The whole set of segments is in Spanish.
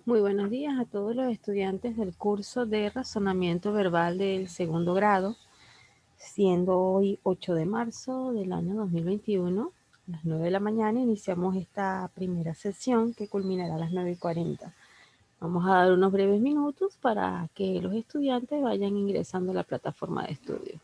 Muy buenos días a todos los estudiantes del curso de razonamiento verbal del segundo grado, siendo hoy 8 de marzo del año 2021, a las 9 de la mañana iniciamos esta primera sesión que culminará a las 9:40. Vamos a dar unos breves minutos para que los estudiantes vayan ingresando a la plataforma de estudio.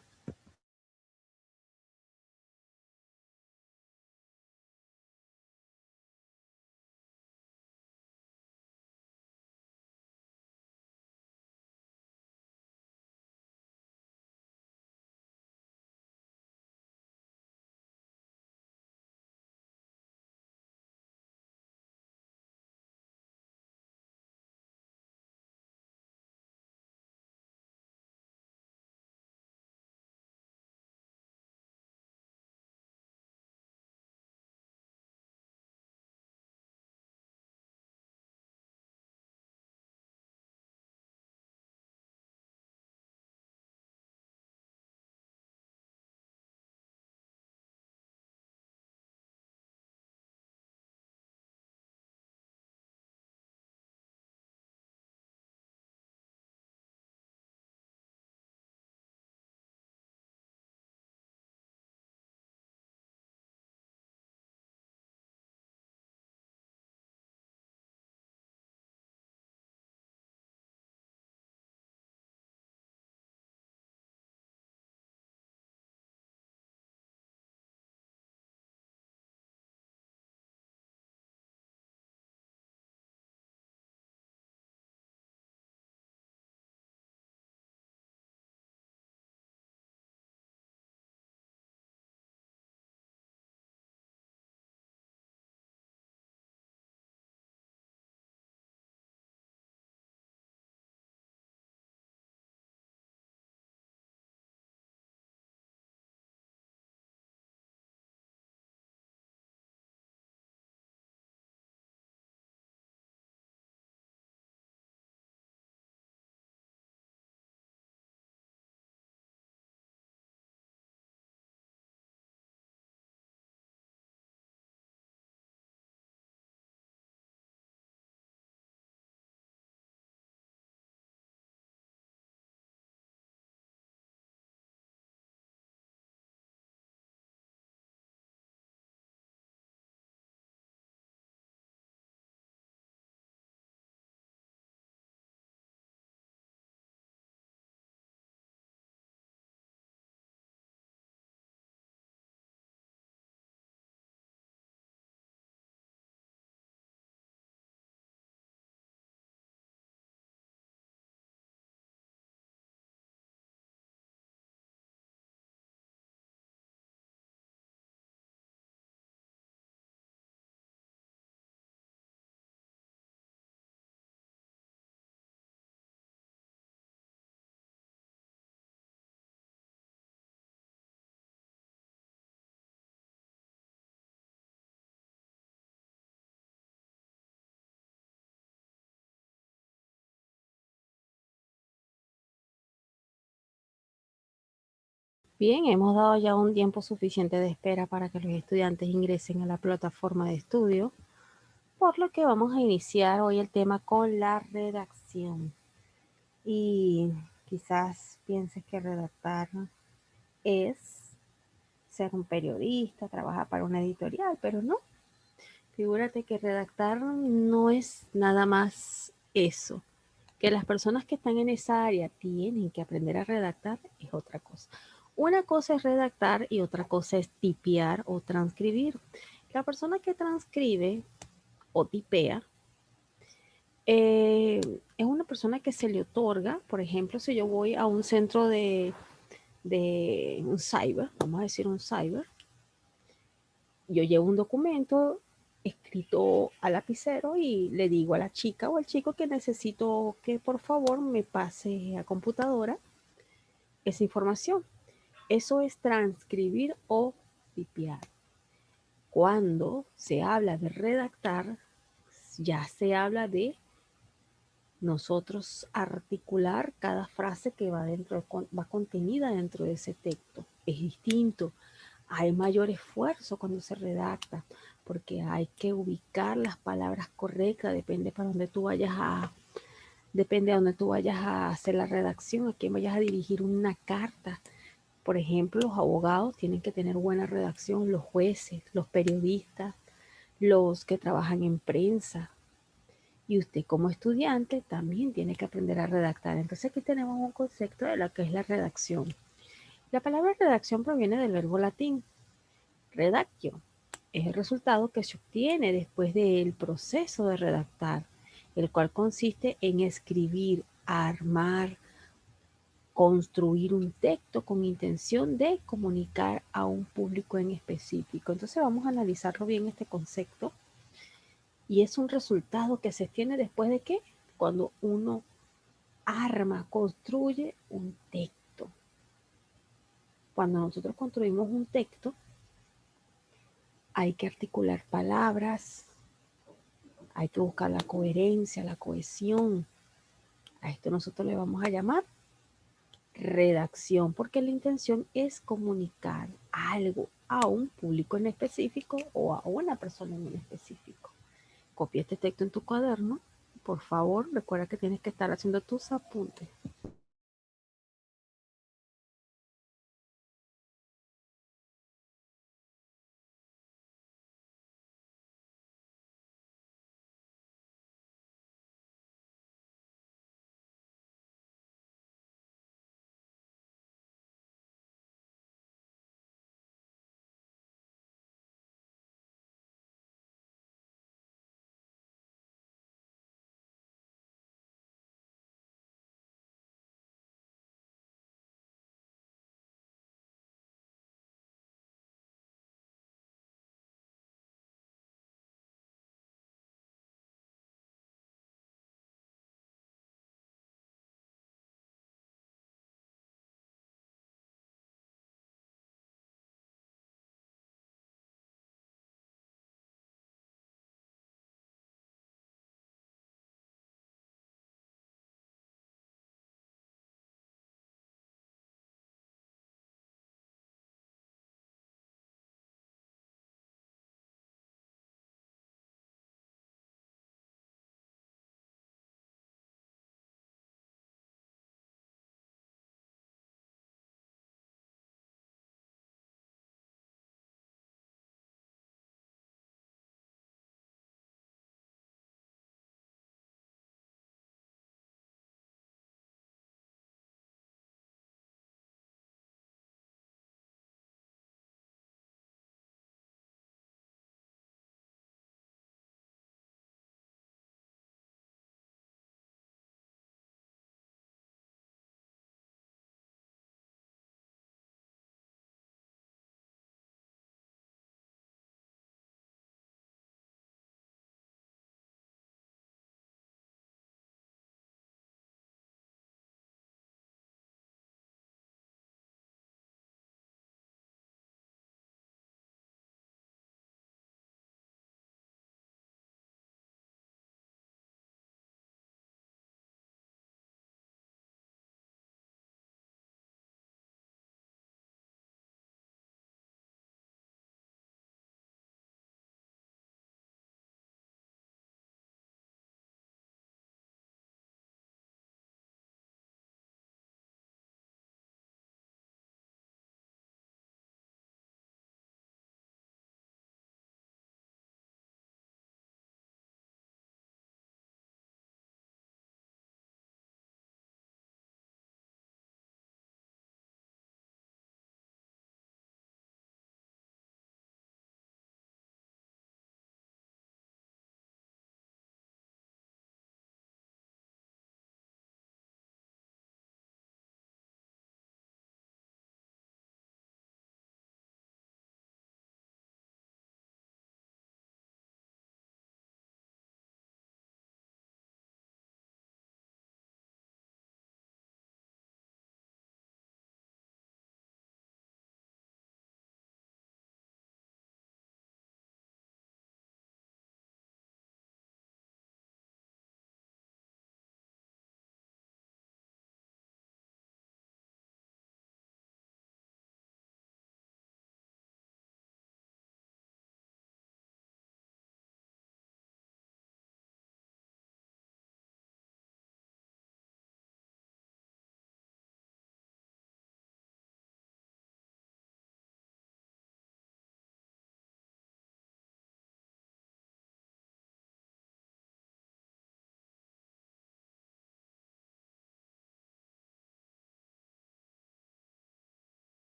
Bien, hemos dado ya un tiempo suficiente de espera para que los estudiantes ingresen a la plataforma de estudio, por lo que vamos a iniciar hoy el tema con la redacción. Y quizás pienses que redactar es ser un periodista, trabajar para una editorial, pero no. Figúrate que redactar no es nada más eso. Que las personas que están en esa área tienen que aprender a redactar es otra cosa. Una cosa es redactar y otra cosa es tipear o transcribir. La persona que transcribe o tipea es una persona que se le otorga, por ejemplo, si yo voy a un centro de un cyber, vamos a decir un cyber, yo llevo un documento escrito a lapicero y le digo a la chica o al chico que necesito que por favor me pase a computadora esa información. Eso es transcribir o tipear. Cuando se habla de redactar, ya se habla de nosotros articular cada frase que va contenida dentro de ese texto. Es distinto. Hay mayor esfuerzo cuando se redacta, porque hay que ubicar las palabras correctas, depende a dónde tú vayas a hacer la redacción, a quién vayas a dirigir una carta. Por ejemplo, los abogados tienen que tener buena redacción, los jueces, los periodistas, los que trabajan en prensa. Y usted como estudiante también tiene que aprender a redactar. Entonces aquí tenemos un concepto de lo que es la redacción. La palabra redacción proviene del verbo latín redactio. Es el resultado que se obtiene después del proceso de redactar, el cual consiste en escribir, armar, construir un texto con intención de comunicar a un público en específico. Entonces vamos a analizarlo bien este concepto y es un resultado que se tiene después de qué? Cuando uno arma, construye un texto. Cuando nosotros construimos un texto, hay que articular palabras, hay que buscar la coherencia, la cohesión. A esto nosotros le vamos a llamar redacción, porque la intención es comunicar algo a un público en específico o a una persona en específico. Copia este texto en tu cuaderno. Por favor, recuerda que tienes que estar haciendo tus apuntes.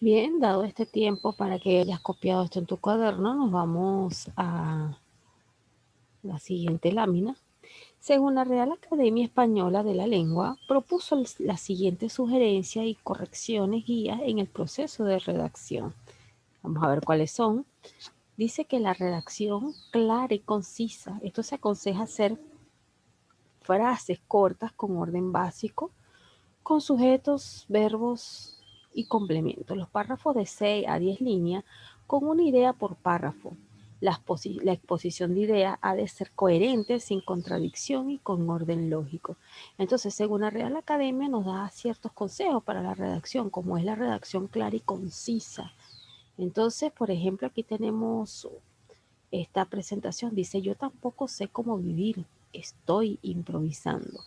Bien, dado este tiempo para que hayas copiado esto en tu cuaderno, nos vamos a la siguiente lámina. Según la Real Academia Española de la Lengua, propuso las siguientes sugerencias y correcciones guías en el proceso de redacción. Vamos a ver cuáles son. Dice que la redacción clara y concisa. Esto se aconseja hacer frases cortas con orden básico, con sujetos, verbos y complementos. Los párrafos de 6 a 10 líneas con una idea por párrafo. La exposición de ideas ha de ser coherente, sin contradicción y con orden lógico. Entonces, según la Real Academia, nos da ciertos consejos para la redacción, como es la redacción clara y concisa. Entonces, por ejemplo, aquí tenemos esta presentación. Dice, yo tampoco sé cómo vivir, estoy improvisando.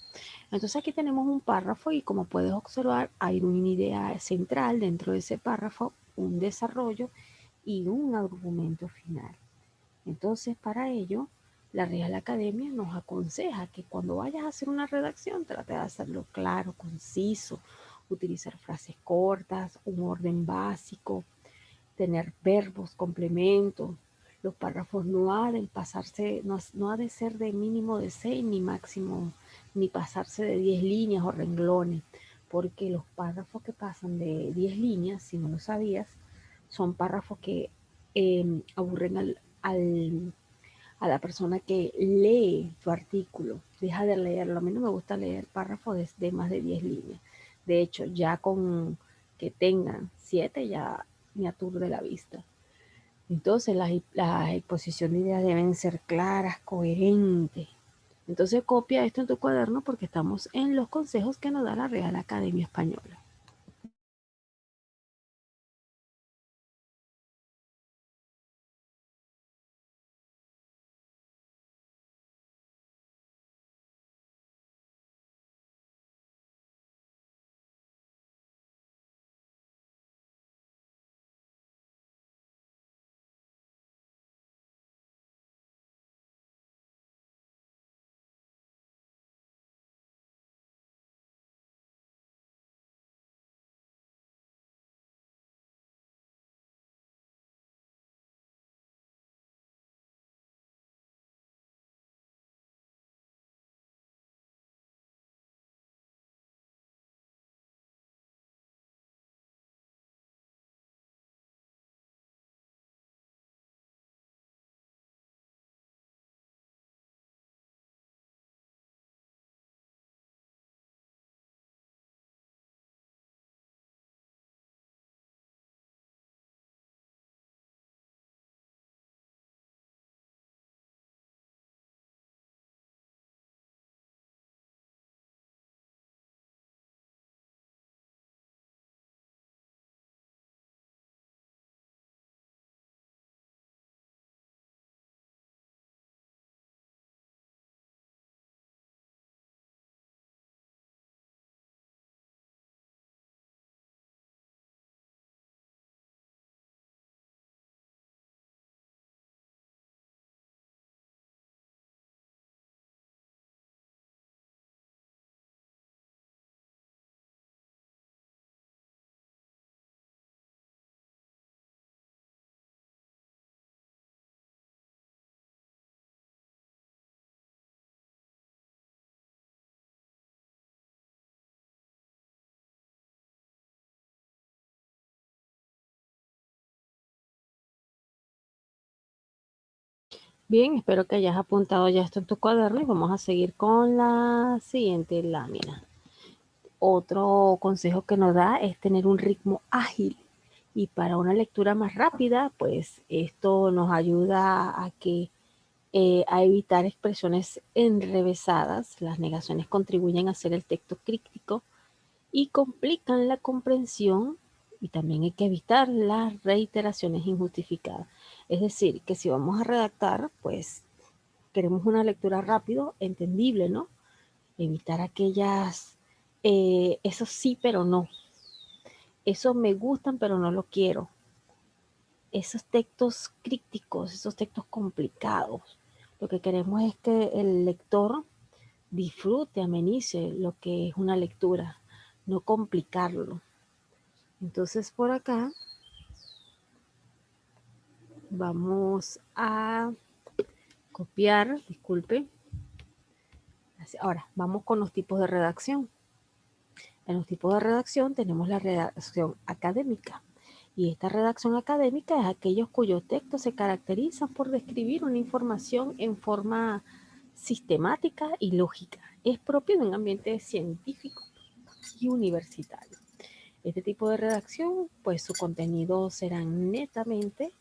Entonces aquí tenemos un párrafo y como puedes observar hay una idea central dentro de ese párrafo, un desarrollo y un argumento final. Entonces para ello la Real Academia nos aconseja que cuando vayas a hacer una redacción trate de hacerlo claro, conciso, utilizar frases cortas, un orden básico, tener verbos, complementos. Los párrafos no ha de pasarse, no ha de ser de mínimo de 6 ni máximo, ni pasarse de 10 líneas o renglones, porque los párrafos que pasan de 10 líneas, si no lo sabías, son párrafos que aburren a la persona que lee tu artículo. Deja de leerlo. A mí no me gusta leer párrafos de más de 10 líneas. De hecho, ya con que tengan 7 ya me aturde la vista. Entonces, las exposiciones de ideas deben ser claras, coherentes. Entonces, copia esto en tu cuaderno porque estamos en los consejos que nos da la Real Academia Española. Bien, espero que hayas apuntado ya esto en tu cuaderno y vamos a seguir con la siguiente lámina. Otro consejo que nos da es tener un ritmo ágil y para una lectura más rápida, pues esto nos ayuda a evitar expresiones enrevesadas. Las negaciones contribuyen a hacer el texto crítico y complican la comprensión y también hay que evitar las reiteraciones injustificadas. Es decir, que si vamos a redactar, pues queremos una lectura rápido, entendible, ¿no? Evitar aquellas, eso sí, pero no. Eso me gustan, pero no lo quiero. Esos textos críticos, esos textos complicados. Lo que queremos es que el lector disfrute, amenice lo que es una lectura, no complicarlo. Entonces por acá vamos a copiar, disculpe. Ahora, vamos con los tipos de redacción. En los tipos de redacción tenemos la redacción académica. Y esta redacción académica es aquellos cuyos textos se caracterizan por describir una información en forma sistemática y lógica. Es propio de un ambiente científico y universitario. Este tipo de redacción, pues su contenido serán netamente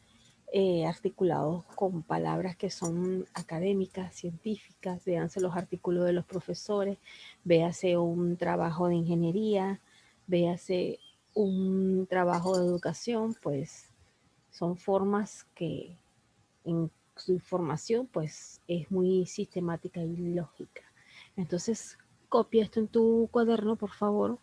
articulados con palabras que son académicas, científicas, véanse los artículos de los profesores, véase un trabajo de ingeniería, véase un trabajo de educación, pues son formas que en su información pues es muy sistemática y lógica. Entonces, copia esto en tu cuaderno, por favor.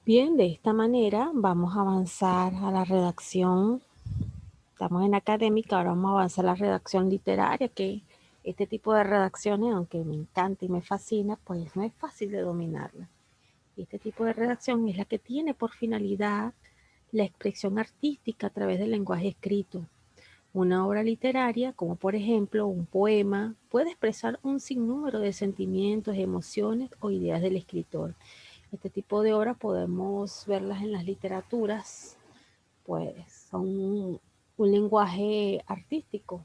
Bien, de esta manera vamos a avanzar a la redacción. Estamos en académica, ahora vamos a avanzar a la redacción literaria, que este tipo de redacciones, aunque me encanta y me fascina, pues no es fácil de dominarla. Este tipo de redacción es la que tiene por finalidad la expresión artística a través del lenguaje escrito. Una obra literaria, como por ejemplo un poema, puede expresar un sinnúmero de sentimientos, emociones o ideas del escritor. Este tipo de obras podemos verlas en las literaturas, pues son un lenguaje artístico,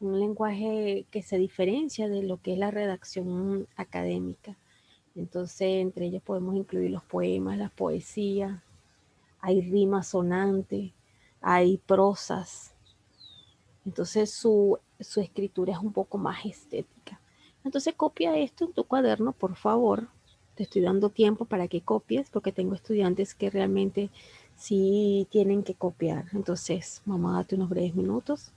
un lenguaje que se diferencia de lo que es la redacción académica. Entonces, entre ellos podemos incluir los poemas, las poesías, hay rimas sonantes, hay prosas. Entonces, su escritura es un poco más estética. Entonces, copia esto en tu cuaderno, por favor. Te estoy dando tiempo para que copies, porque tengo estudiantes que realmente sí tienen que copiar. Entonces, vamos a darte unos breves minutos.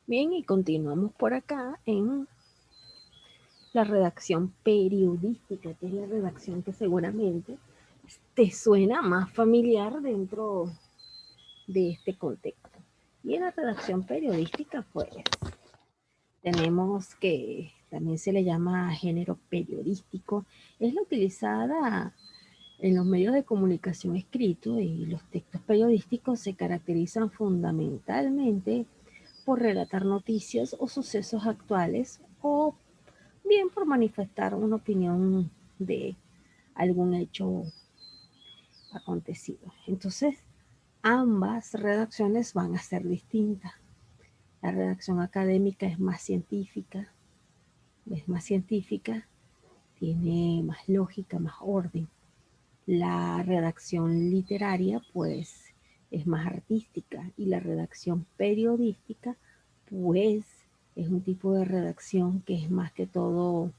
Bien, y continuamos por acá en la redacción periodística, que es la redacción que seguramente te suena más familiar dentro de este contexto. Y en la redacción periodística, pues tenemos que también se le llama género periodístico, es la utilizada en los medios de comunicación escritos, y los textos periodísticos se caracterizan fundamentalmente por relatar noticias o sucesos actuales, o bien por manifestar una opinión de algún hecho acontecido. Entonces, ambas redacciones van a ser distintas. La redacción académica es más científica, tiene más lógica, más orden. La redacción literaria, pues, es más artística, y la redacción periodística, pues, es un tipo de redacción que es más que todo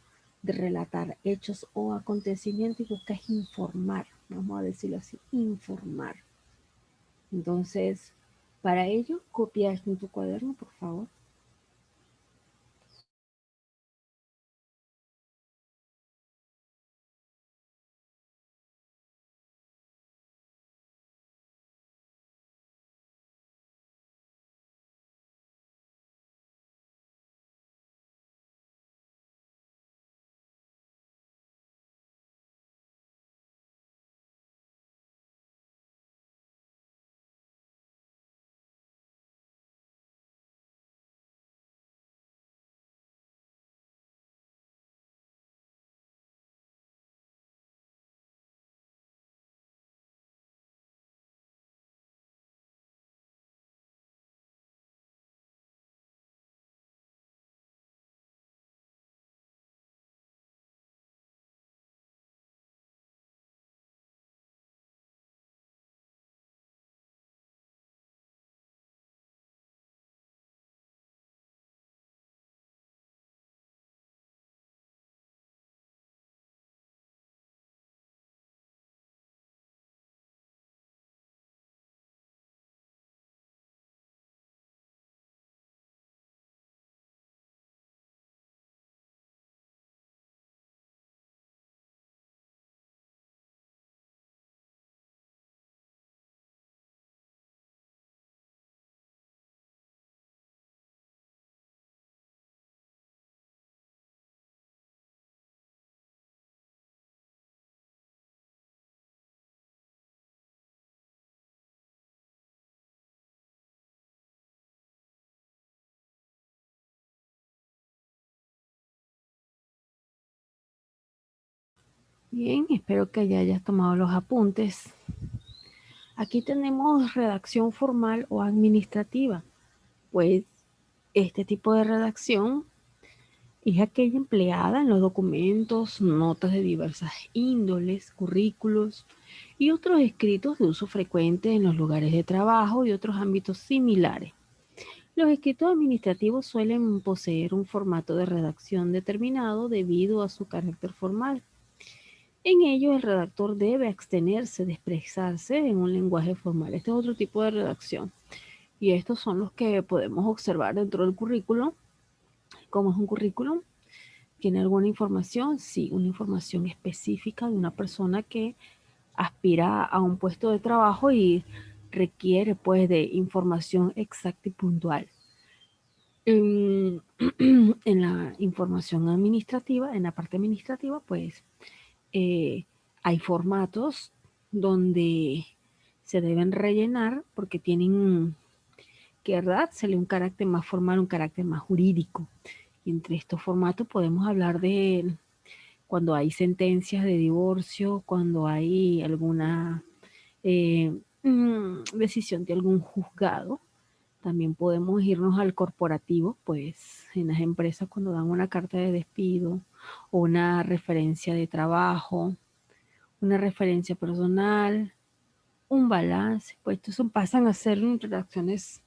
de relatar hechos o acontecimientos, y busca informar, vamos a decirlo así, informar. Entonces, para ello, copia esto en tu cuaderno, por favor. Bien, espero que ya hayas tomado los apuntes. Aquí tenemos redacción formal o administrativa. Pues este tipo de redacción es aquella empleada en los documentos, notas de diversas índoles, currículos y otros escritos de uso frecuente en los lugares de trabajo y otros ámbitos similares. Los escritos administrativos suelen poseer un formato de redacción determinado debido a su carácter formal. En ello, el redactor debe abstenerse de expresarse en un lenguaje formal. Este es otro tipo de redacción. Y estos son los que podemos observar dentro del currículum. ¿Cómo es un currículum? ¿Tiene alguna información? Sí, una información específica de una persona que aspira a un puesto de trabajo y requiere pues de información exacta y puntual. En, en la información administrativa, en la parte administrativa, pues eh, hay formatos donde se deben rellenar porque tienen que darse un carácter más formal, un carácter más jurídico. Y entre estos formatos podemos hablar de cuando hay sentencias de divorcio, cuando hay alguna eh, decisión de algún juzgado. También podemos irnos al corporativo, pues en las empresas cuando dan una carta de despido o una referencia de trabajo, una referencia personal, un balance, pues estos pasan a ser redacciones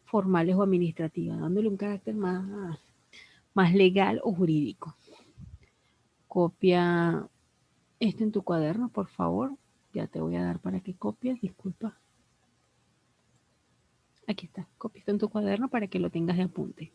formales o administrativas, dándole un carácter más legal o jurídico. Copia esto en tu cuaderno, por favor. Ya te voy a dar para que copies, disculpa. Aquí está, copia esto en tu cuaderno para que lo tengas de apunte.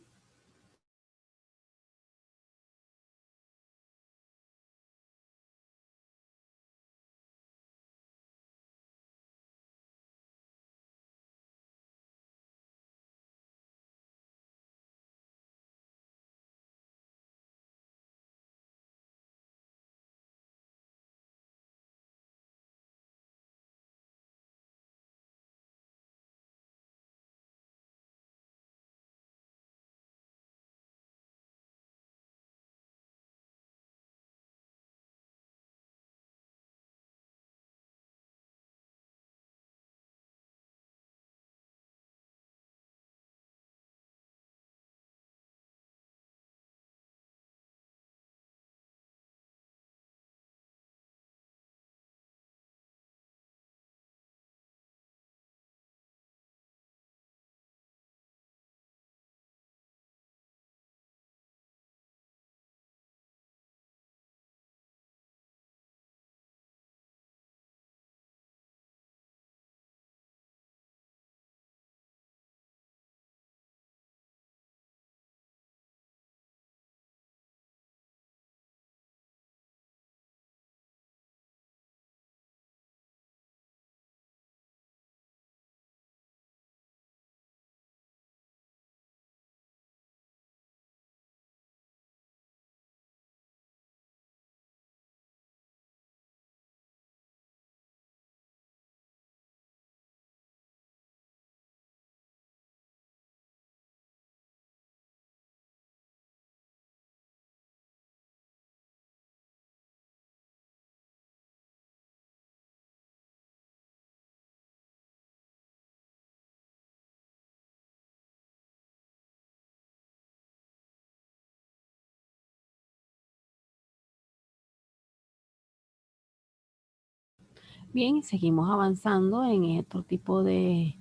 Bien, seguimos avanzando en otro tipo de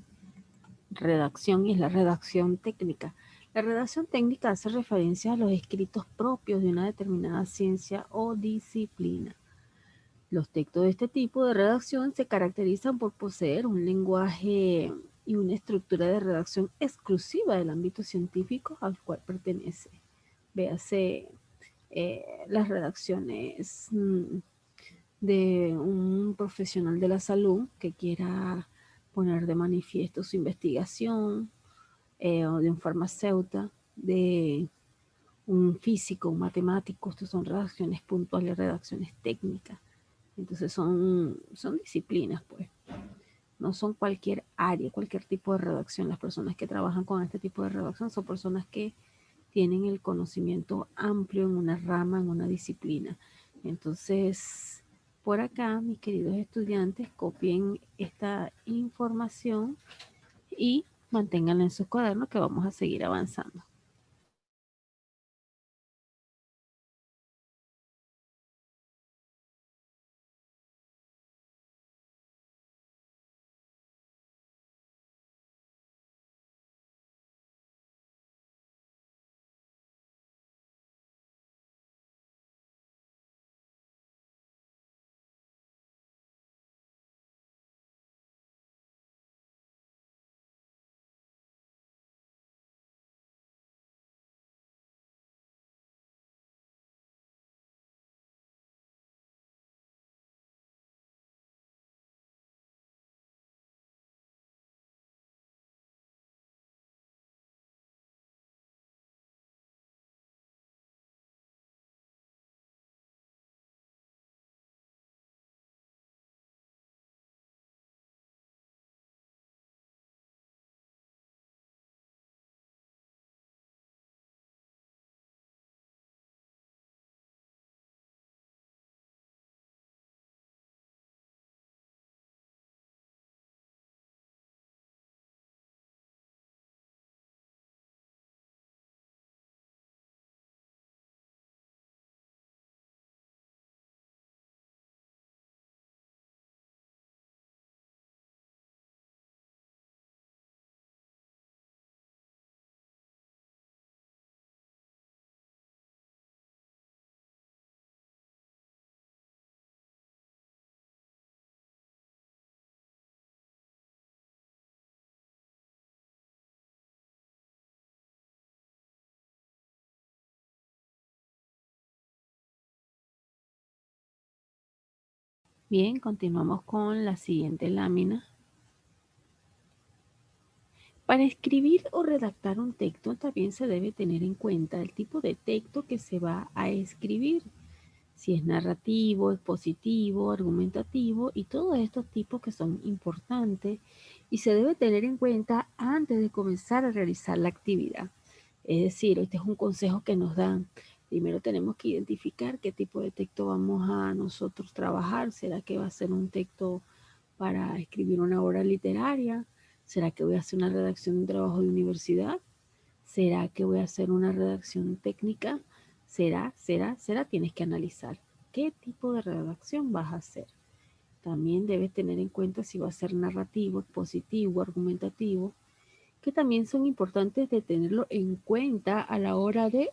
redacción y es la redacción técnica. La redacción técnica hace referencia a los escritos propios de una determinada ciencia o disciplina. Los textos de este tipo de redacción se caracterizan por poseer un lenguaje y una estructura de redacción exclusiva del ámbito científico al cual pertenece. Véase las redacciones de un profesional de la salud que quiera poner de manifiesto su investigación, o de un farmacéutico, de un físico, un matemático. Estas son redacciones puntuales, redacciones técnicas. Entonces son disciplinas, pues. No son cualquier área, cualquier tipo de redacción. Las personas que trabajan con este tipo de redacción son personas que tienen el conocimiento amplio en una rama, en una disciplina. Entonces, por acá, mis queridos estudiantes, copien esta información y manténganla en sus cuadernos que vamos a seguir avanzando. Bien, continuamos con la siguiente lámina. Para escribir o redactar un texto también se debe tener en cuenta el tipo de texto que se va a escribir, si es narrativo, expositivo, argumentativo y todos estos tipos que son importantes y se debe tener en cuenta antes de comenzar a realizar la actividad. Es decir, este es un consejo que nos dan. Primero tenemos que identificar qué tipo de texto vamos a nosotros trabajar. ¿Será que va a ser un texto para escribir una obra literaria? ¿Será que voy a hacer una redacción de un trabajo de universidad? ¿Será que voy a hacer una redacción técnica? ¿Será? Tienes que analizar qué tipo de redacción vas a hacer. También debes tener en cuenta si va a ser narrativo, expositivo, argumentativo, que también son importantes de tenerlo en cuenta a la hora de,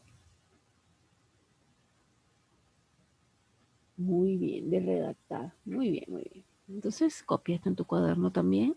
muy bien, de redactar. Muy bien, muy bien. Entonces, copia esto en tu cuaderno también.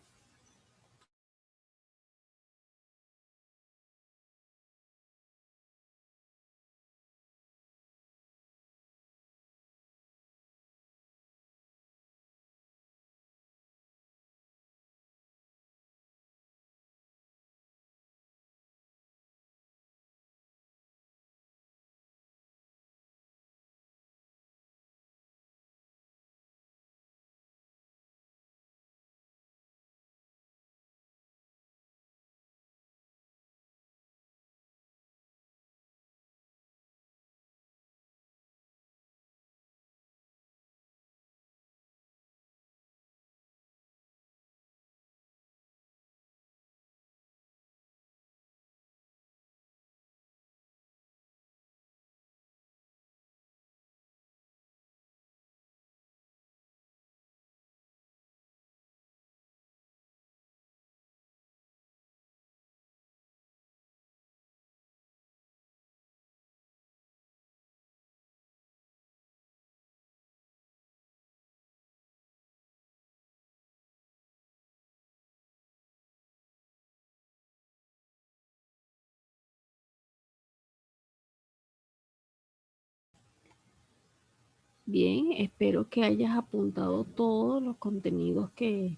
Bien, espero que hayas apuntado todos los contenidos que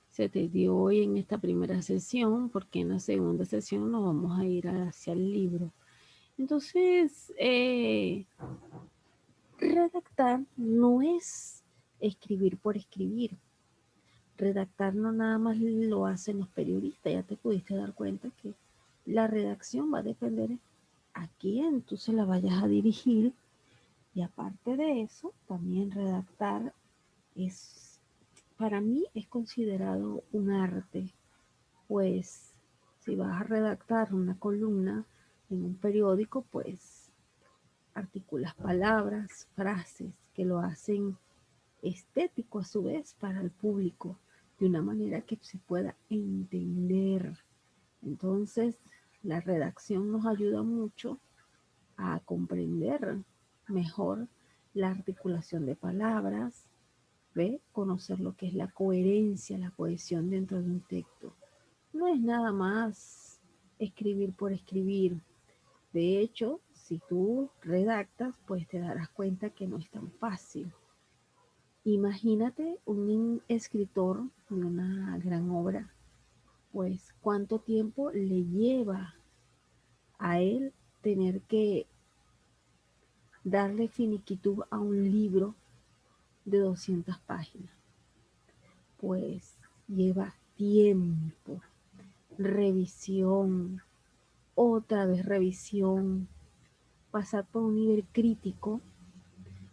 se te dio hoy en esta primera sesión, porque en la segunda sesión nos vamos a ir hacia el libro. Entonces, redactar no es escribir por escribir. Redactar no nada más lo hacen los periodistas. Ya te pudiste dar cuenta que la redacción va a depender a quién tú se la vayas a dirigir. Y aparte de eso, también redactar Para mí es considerado un arte, pues si vas a redactar una columna en un periódico, pues articulas palabras, frases que lo hacen estético a su vez para el público, de una manera que se pueda entender. Entonces, la redacción nos ayuda mucho a comprender mejor la articulación de palabras, ¿ve? Conocer lo que es la coherencia, la cohesión dentro de un texto. No es nada más escribir por escribir. De hecho, si tú redactas, pues te darás cuenta que no es tan fácil. Imagínate un escritor de una gran obra, pues cuánto tiempo le lleva a él tener que darle finiquitud a un libro de 200 páginas. Pues lleva tiempo, revisión, otra vez revisión, pasar por un nivel crítico.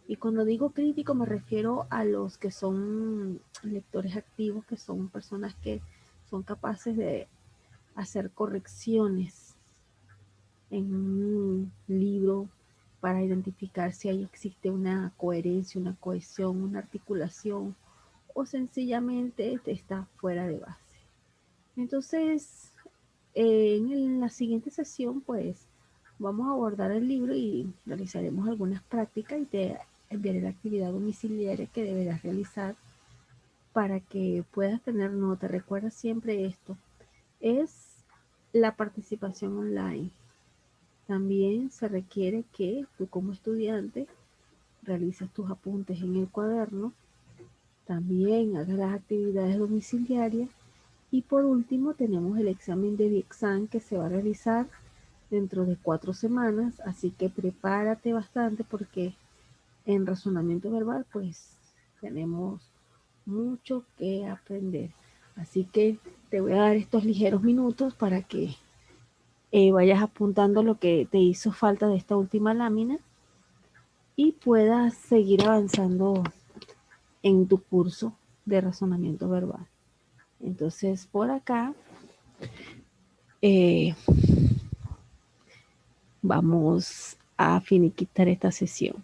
Y cuando digo crítico me refiero a los que son lectores activos, que son personas que son capaces de hacer correcciones en un libro para identificar si ahí existe una coherencia, una cohesión, una articulación o sencillamente está fuera de base. Entonces, en la siguiente sesión, pues vamos a abordar el libro y realizaremos algunas prácticas y te enviaré la actividad domiciliaria que deberás realizar para que puedas tener nota. Recuerda siempre esto, es la participación online. También se requiere que tú como estudiante realices tus apuntes en el cuaderno, también hagas las actividades domiciliarias y por último tenemos el examen de Viexam que se va a realizar dentro de 4 semanas, así que prepárate bastante porque en razonamiento verbal pues tenemos mucho que aprender. Así que te voy a dar estos ligeros minutos para que vayas apuntando lo que te hizo falta de esta última lámina y puedas seguir avanzando en tu curso de razonamiento verbal. Entonces, por acá vamos a finiquitar esta sesión.